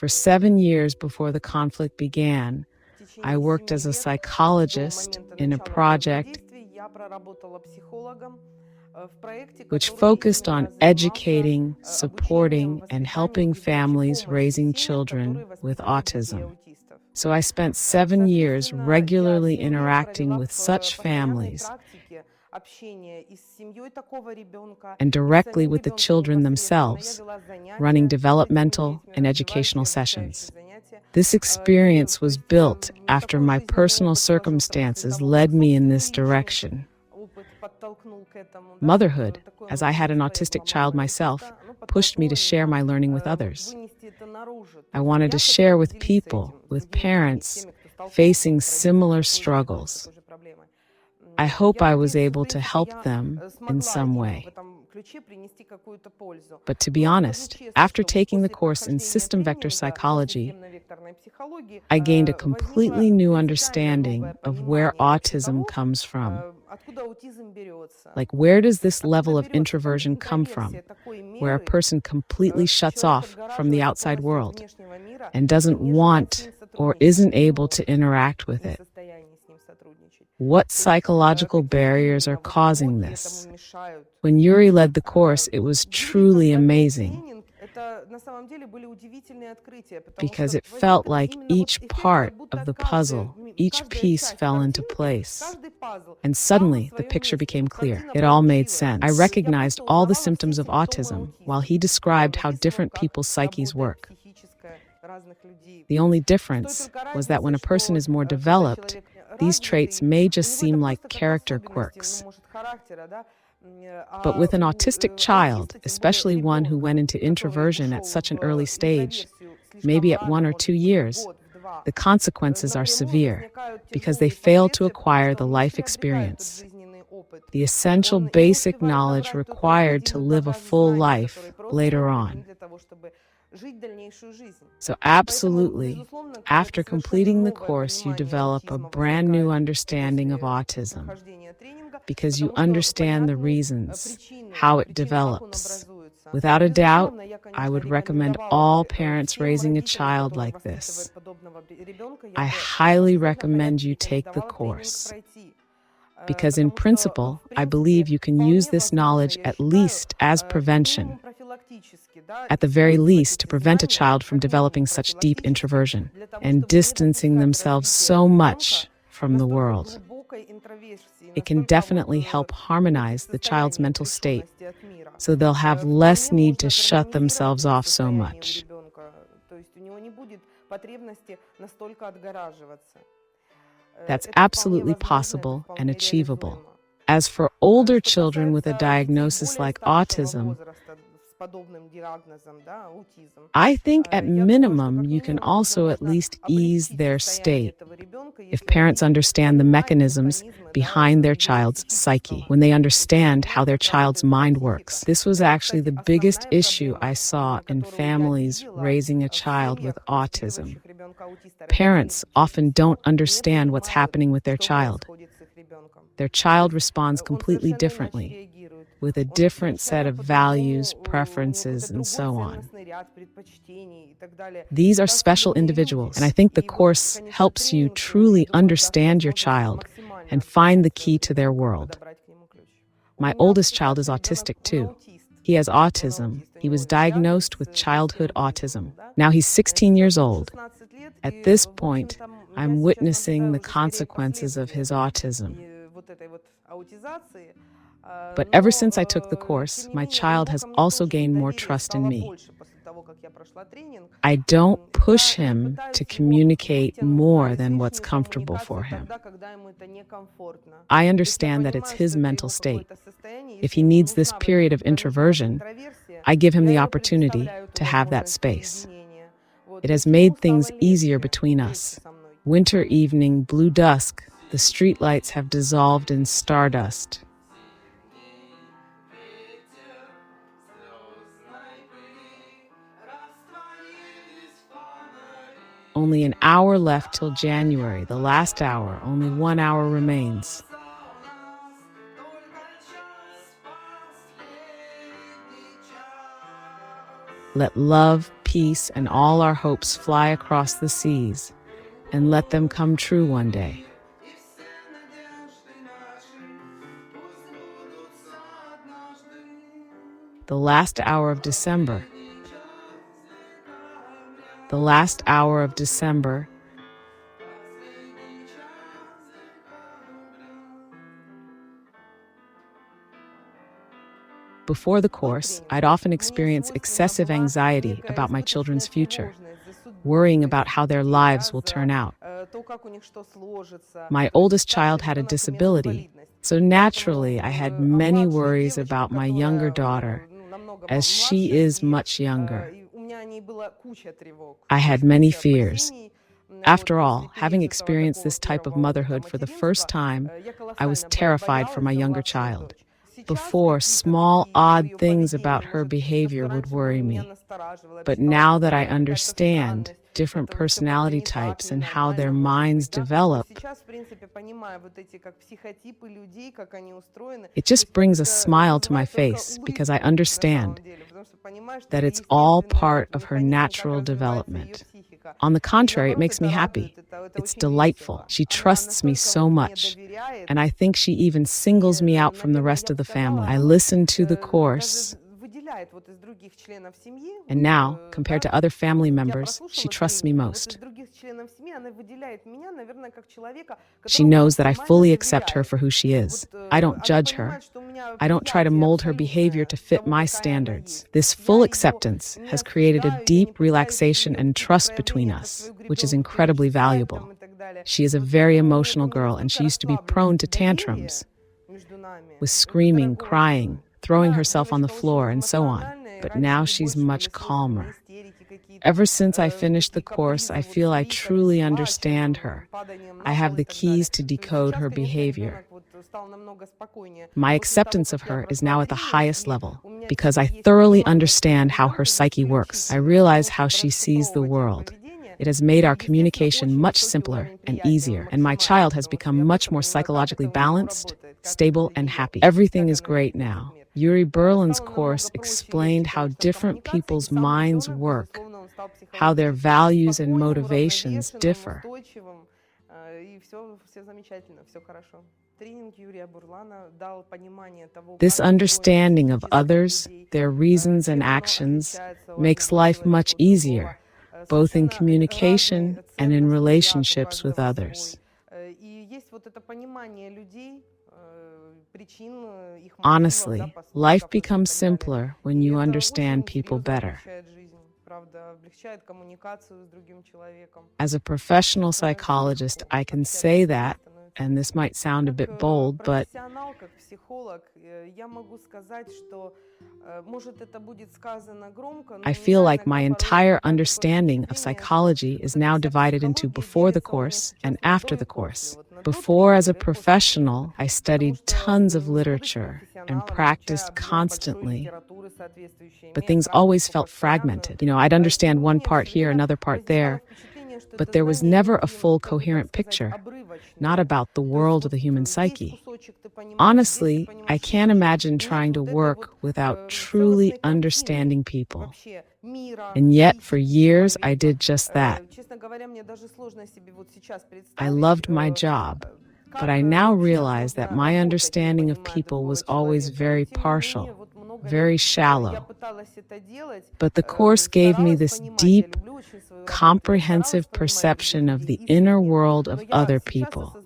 For 7 years before the conflict began, I worked as a psychologist in a project which focused on educating, supporting, and helping families raising children with autism. So I spent 7 years regularly interacting with such families and directly with the children themselves, running developmental and educational sessions. This experience was built after my personal circumstances led me in this direction. Motherhood, as I had an autistic child myself, pushed me to share my learning with others. I wanted to share with people, with parents facing similar struggles. I hope I was able to help them in some way. But to be honest, after taking the course in system vector psychology, I gained a completely new understanding of where autism comes from. Like, where does this level of introversion come from, where a person completely shuts off from the outside world and doesn't want or isn't able to interact with it? What psychological barriers are causing this? When Yuri led the course, it was truly amazing because it felt like each part of the puzzle, each piece fell into place. And suddenly, the picture became clear. It all made sense. I recognized all the symptoms of autism while he described how different people's psyches work. The only difference was that when a person is more developed, these traits may just seem like character quirks. But with an autistic child, especially one who went into introversion at such an early stage, maybe at 1 or 2 years, the consequences are severe because they fail to acquire the life experience, the essential basic knowledge required to live a full life later on. So absolutely, after completing the course, you develop a brand new understanding of autism because you understand the reasons, how it develops. Without a doubt, I would recommend all parents raising a child like this. I highly recommend you take the course because in principle, I believe you can use this knowledge at least as prevention. At the very least, to prevent a child from developing such deep introversion and distancing themselves so much from the world. It can definitely help harmonize the child's mental state, so they'll have less need to shut themselves off so much. That's absolutely possible and achievable. As for older children with a diagnosis like autism, I think at minimum you can also at least ease their state if parents understand the mechanisms behind their child's psyche, when they understand how their child's mind works. This was actually the biggest issue I saw in families raising a child with autism. Parents often don't understand what's happening with their child. Their child responds completely differently, with a different set of values, preferences, and so on. These are special individuals, and I think the course helps you truly understand your child and find the key to their world. My oldest child is autistic too. He has autism. He was diagnosed with childhood autism. Now he's 16 years old. At this point, I'm witnessing the consequences of his autism. But ever since I took the course, my child has also gained more trust in me. I don't push him to communicate more than what's comfortable for him. I understand that it's his mental state. If he needs this period of introversion, I give him the opportunity to have that space. It has made things easier between us. Winter evening, blue dusk, the streetlights have dissolved in stardust. Only an hour left till January, the last hour. Only 1 hour remains. Let love, peace and all our hopes fly across the seas, and let them come true one day. The last hour of December. The last hour of December. Before the course, I'd often experience excessive anxiety about my children's future, worrying about how their lives will turn out. My oldest child had a disability, so naturally I had many worries about my younger daughter, as she is much younger. I had many fears. After all, having experienced this type of motherhood for the first time, I was terrified for my younger child. Before, small, odd things about her behavior would worry me. But now that I understand different personality types and how their minds develop, it just brings a smile to my face because I understand that it's all part of her natural development. On the contrary, it makes me happy. It's delightful. She trusts me so much, and I think she even singles me out from the rest of the family. I listen to the course, and now, compared to other family members, she trusts me most. She knows that I fully accept her for who she is. I don't judge her. I don't try to mold her behavior to fit my standards. This full acceptance has created a deep relaxation and trust between us, which is incredibly valuable. She is a very emotional girl, and she used to be prone to tantrums, with screaming, crying, throwing herself on the floor, and so on. But now she's much calmer. Ever since I finished the course, I feel I truly understand her. I have the keys to decode her behavior. My acceptance of her is now at the highest level because I thoroughly understand how her psyche works. I realize how she sees the world. It has made our communication much simpler and easier, and my child has become much more psychologically balanced, stable, and happy. Everything is great now. Yuri Berlin's course explained how different people's minds work, how their values and motivations differ. This understanding of others, their reasons and actions, makes life much easier, both in communication and in relationships with others. Honestly, life becomes simpler when you understand people better. As a professional psychologist, I can say that, and this might sound a bit bold, but I feel like my entire understanding of psychology is now divided into before the course and after the course. Before, as a professional, I studied tons of literature and practiced constantly, but things always felt fragmented. I'd understand one part here, another part there, but there was never a full coherent picture, not about the world of the human psyche. Honestly, I can't imagine trying to work without truly understanding people. And yet, for years, I did just that. I loved my job, but I now realize that my understanding of people was always very partial, very shallow. But the course gave me this deep, comprehensive perception of the inner world of other people.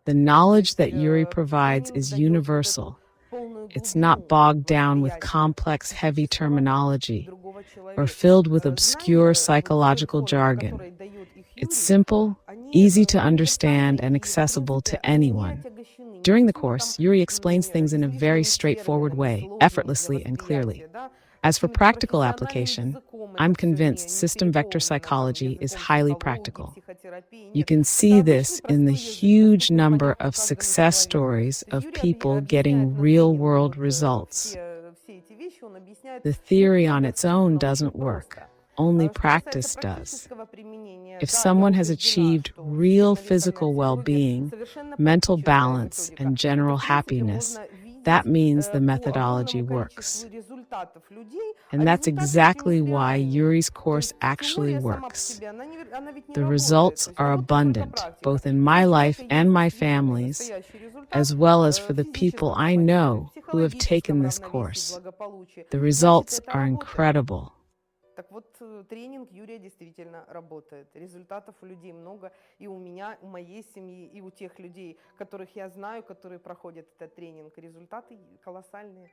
The knowledge that Yuri provides is universal. It's not bogged down with complex, heavy terminology or filled with obscure psychological jargon. It's simple, easy to understand, and accessible to anyone. During the course, Yuri explains things in a very straightforward way, effortlessly and clearly. As for practical application, I'm convinced system vector psychology is highly practical. You can see this in the huge number of success stories of people getting real-world results. The theory on its own doesn't work. Only practice does. If someone has achieved real physical well-being, mental balance, and general happiness, That means the methodology works. And that's exactly why Yuri's course actually works. The results are abundant, both in my life and my family's, as well as for the people I know who have taken this course. The results are incredible. Так вот, тренинг Юрия действительно работает. Результатов у людей много, и у меня, у моей семьи, и у тех людей, которых я знаю, которые проходят этот тренинг. Результаты колоссальные.